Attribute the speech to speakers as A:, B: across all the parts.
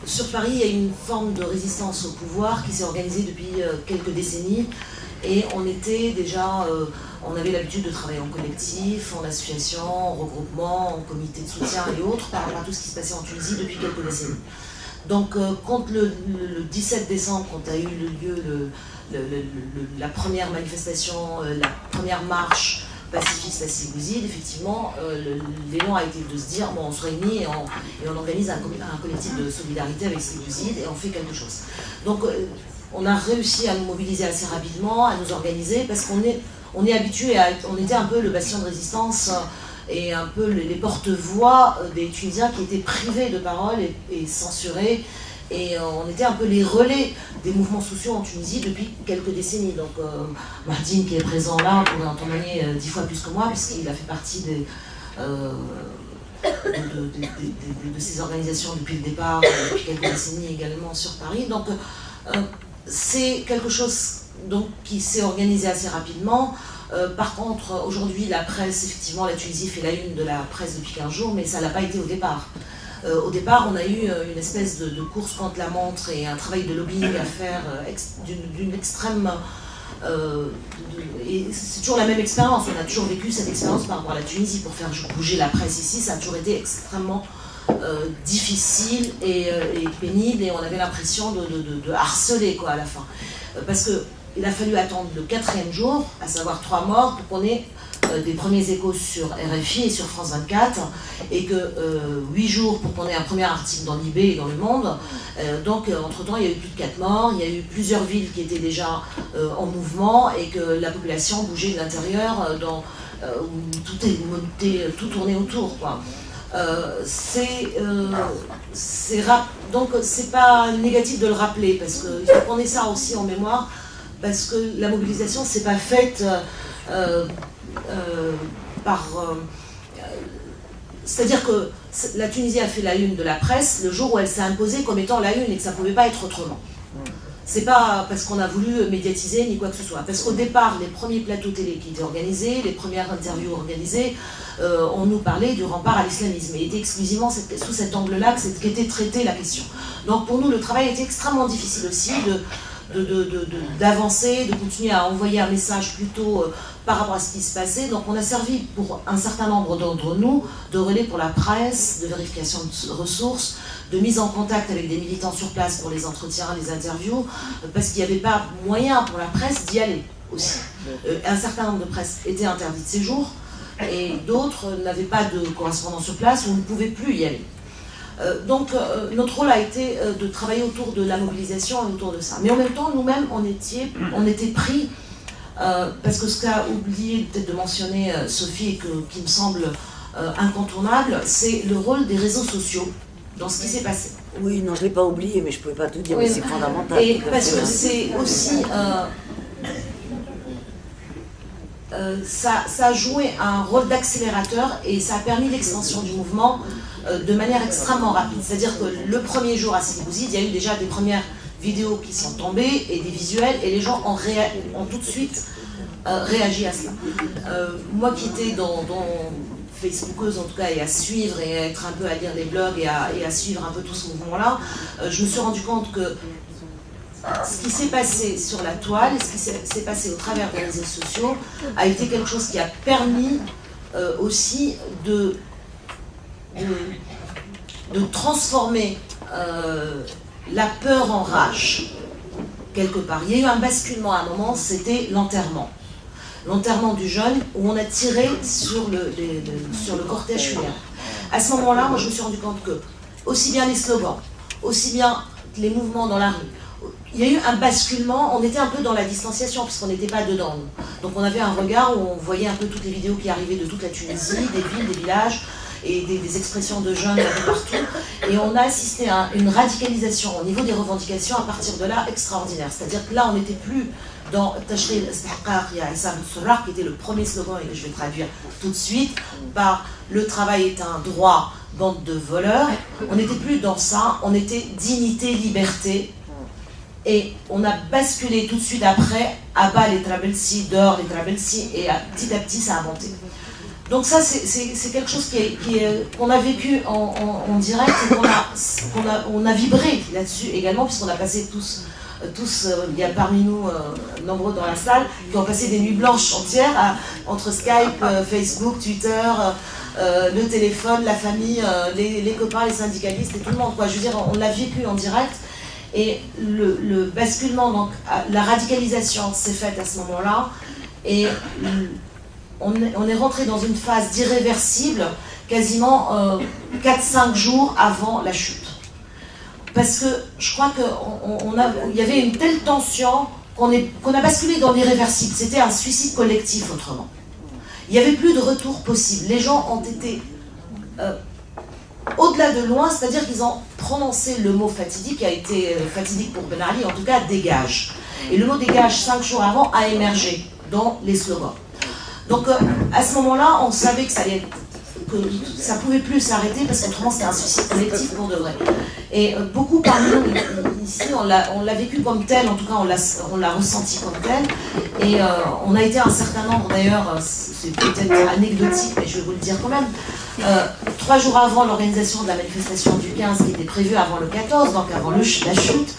A: sur Paris, il y a une forme de résistance au pouvoir qui s'est organisée depuis quelques décennies. Et on était déjà, on avait l'habitude de travailler en collectif, en association, en regroupement, en comité de soutien et autres, par rapport à tout ce qui se passait en Tunisie depuis quelques décennies. Donc, quand le 17 décembre, quand a eu lieu la première manifestation, la première marche pacifiste à Sidi Bouzid, effectivement, l'élan a été de se dire, bon, on se réunit et on organise un collectif de solidarité avec Sidi Bouzid et on fait quelque chose. Donc, on a réussi à nous mobiliser assez rapidement, à nous organiser, parce qu'on est habitué on était un peu le bastion de résistance et un peu les porte-voix des Tunisiens qui étaient privés de parole et censurés. Et on était un peu les relais des mouvements sociaux en Tunisie depuis quelques décennies. Donc Mahdine, qui est présent là, pourrait en témoigner 10 fois plus que moi, puisqu'il a fait partie de ces organisations depuis le départ, depuis quelques décennies également sur Paris. Donc c'est quelque chose donc, qui s'est organisé assez rapidement. Par contre, aujourd'hui, la presse, effectivement, la Tunisie fait la une de la presse depuis 15 jours, mais ça n'a pas été au départ. Au départ, on a eu une espèce de course contre la montre et un travail de lobbying à faire d'une extrême... et c'est toujours la même expérience, on a toujours vécu cette expérience par rapport à la Tunisie. Pour faire bouger la presse ici, ça a toujours été extrêmement difficile et pénible, et on avait l'impression de harceler quoi, à la fin. Parce qu'il a fallu attendre le 4e jour, à savoir 3 morts, pour qu'on ait des premiers échos sur RFI et sur France 24, et que 8 jours pour qu'on ait un premier article dans l'IB et dans Le Monde. Donc entre-temps, il y a eu plus de 4 morts, il y a eu plusieurs villes qui étaient déjà en mouvement, et que la population bougeait de l'intérieur, où tout tournait autour, quoi. Donc c'est pas négatif de le rappeler, parce qu'il faut qu'on ait ça aussi en mémoire, parce que la mobilisation c'est pas faite c'est-à-dire que la Tunisie a fait la une de la presse le jour où elle s'est imposée comme étant la une et que ça ne pouvait pas être autrement. C'est pas parce qu'on a voulu médiatiser ni quoi que ce soit. Parce qu'au départ, les premiers plateaux télé qui étaient organisés, les premières interviews organisées, on nous parlait du rempart à l'islamisme. Et était exclusivement sous cet angle-là qu'était traitée la question. Donc pour nous, le travail était extrêmement difficile aussi d'avancer, de continuer à envoyer un message plutôt par rapport à ce qui se passait. Donc on a servi pour un certain nombre d'entre nous de relais pour la presse, de vérification de ressources, de mise en contact avec des militants sur place pour les entretiens, les interviews, parce qu'il n'y avait pas moyen pour la presse d'y aller aussi. Un certain nombre de presse était interdit de séjour, et d'autres n'avaient pas de correspondant sur place ou ne pouvaient plus y aller. Donc notre rôle a été de travailler autour de la mobilisation et autour de ça. Mais en même temps, nous-mêmes, on était pris, parce que ce qu'a oublié peut-être de mentionner Sophie et qui me semble incontournable, c'est le rôle des réseaux sociaux dans ce qui s'est passé.
B: Oui, non, je ne l'ai pas oublié, mais je ne pouvais pas te dire, oui, mais c'est fondamental.
A: Et parce que c'est aussi... ça a joué un rôle d'accélérateur et ça a permis l'extension du mouvement de manière extrêmement rapide. C'est-à-dire que le premier jour à Sidi Bouzid, il y a eu déjà des premières vidéos qui sont tombées et des visuels, et les gens ont tout de suite réagi à cela. Moi qui étais dans Facebookeuse en tout cas, et à suivre et à être un peu à lire les blogs et à suivre un peu tout ce mouvement-là, je me suis rendu compte que ce qui s'est passé sur la toile et ce qui s'est passé au travers des réseaux sociaux a été quelque chose qui a permis aussi de transformer la peur en rage, quelque part. Il y a eu un basculement à un moment, c'était l'enterrement. L'enterrement du jeune, où on a tiré sur le cortège funéraire. À ce moment-là, moi je me suis rendu compte que, aussi bien les slogans, aussi bien les mouvements dans la rue, il y a eu un basculement, on était un peu dans la distanciation, puisqu'on n'était pas dedans. Donc on avait un regard où on voyait un peu toutes les vidéos qui arrivaient de toute la Tunisie, des villes, des villages, et des expressions de jeunes un peu partout. Et on a assisté à une radicalisation au niveau des revendications à partir de là extraordinaire. C'est-à-dire que là, on n'était plus dans Tachri al-Istihqaq ya Issam al-Surraq, qui était le premier slogan, et que je vais traduire tout de suite, par « le travail est un droit, bande de voleurs ». On n'était plus dans ça, on était dignité, liberté. Et on a basculé tout de suite après, à bas les Trabelsi, dehors les Trabelsi, et petit à petit ça a monté. Donc ça, c'est quelque chose qu'on a vécu en direct et on a vibré là-dessus également, puisqu'on a passé tous, il y a parmi nous nombreux dans la salle, qui ont passé des nuits blanches entières entre Skype, Facebook, Twitter, le téléphone, la famille, les copains, les syndicalistes et tout le monde, quoi. Je veux dire, on l'a vécu en direct. Et le basculement, donc la radicalisation s'est faite à ce moment-là, et on est rentré dans une phase d'irréversible quasiment 4-5 jours avant la chute. Parce que je crois qu'il y avait une telle tension qu'on a basculé dans l'irréversible. C'était un suicide collectif autrement. Il n'y avait plus de retour possible. Les gens ont été au-delà de loin, c'est-à-dire qu'ils ont prononcé le mot fatidique, qui a été fatidique pour Ben Ali, en tout cas dégage. Et le mot dégage 5 jours avant a émergé dans les slogans. Donc à ce moment-là, on savait que ça ne pouvait plus s'arrêter parce qu'autrement c'était un suicide collectif pour de vrai. Et beaucoup parmi nous ici, on l'a vécu comme tel, en tout cas on l'a ressenti comme tel. Et on a été un certain nombre, d'ailleurs, c'est peut-être anecdotique, mais je vais vous le dire quand même, 3 jours avant l'organisation de la manifestation du 15 qui était prévue avant le 14, donc avant la chute,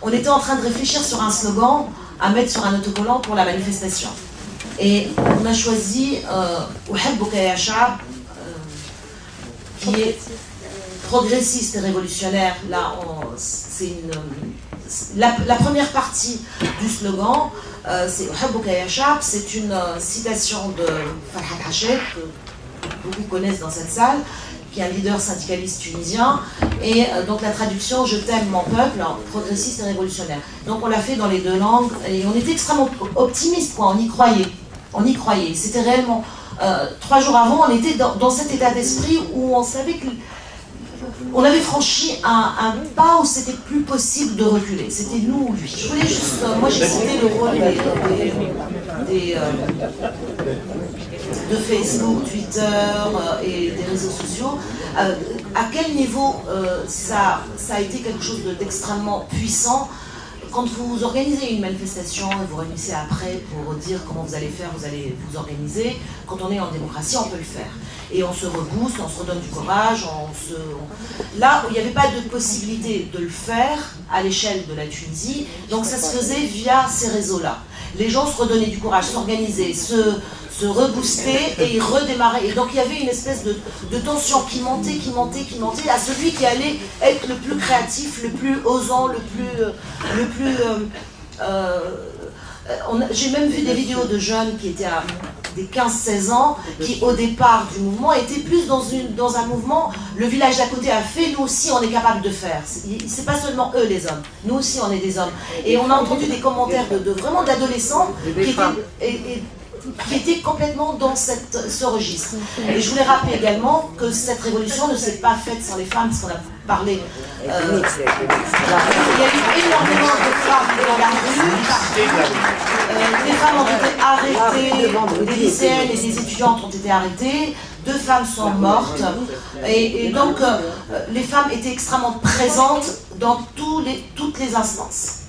A: on était en train de réfléchir sur un slogan à mettre sur un autocollant pour la manifestation. Et on a choisi Uhibbuka ya Sha'b, qui est progressiste et révolutionnaire. Là, la première partie du slogan, c'est Uhibbuka ya Sha'b, c'est une citation de Farhat Hachet, que beaucoup connaissent dans cette salle, qui est un leader syndicaliste tunisien, et donc la traduction « Je t'aime mon peuple », progressiste et révolutionnaire. Donc on l'a fait dans les 2 langues, et on était extrêmement optimistes, quoi, on y croyait. On y croyait. C'était réellement 3 jours avant, on était dans cet état d'esprit où on savait qu'on avait franchi un pas où c'était plus possible de reculer. C'était nous ou lui. Je voulais juste, moi j'ai cité le rôle de Facebook, Twitter et des réseaux sociaux. À quel niveau ça a été quelque chose d'extrêmement puissant. Quand vous organisez une manifestation et vous réunissez après pour dire comment vous allez faire, vous allez vous organiser, quand on est en démocratie, on peut le faire. Et on se rebooste, on se redonne du courage, Là, il n'y avait pas de possibilité de le faire à l'échelle de la Tunisie, donc ça se faisait via ces réseaux-là. Les gens se redonnaient du courage, s'organisaient, se rebooster et redémarrer. Et donc il y avait une espèce de tension qui montait à celui qui allait être le plus créatif, le plus osant, j'ai même vu des vidéos de jeunes qui étaient à des 15-16 ans, qui au départ du mouvement étaient plus dans un mouvement, le village d'à côté a fait, nous aussi on est capable de faire. C'est pas seulement eux les hommes, nous aussi on est des hommes. Et on a entendu des commentaires vraiment d'adolescents qui étaient complètement dans ce registre. Et je voulais rappeler également que cette révolution ne s'est pas faite sans les femmes, parce qu'on a parlé. Il y a eu énormément de femmes dans la rue. Les femmes ont été arrêtées, des lycéennes et des étudiantes ont été arrêtées. 2 femmes sont mortes. Et donc, les femmes étaient extrêmement présentes dans toutes les instances.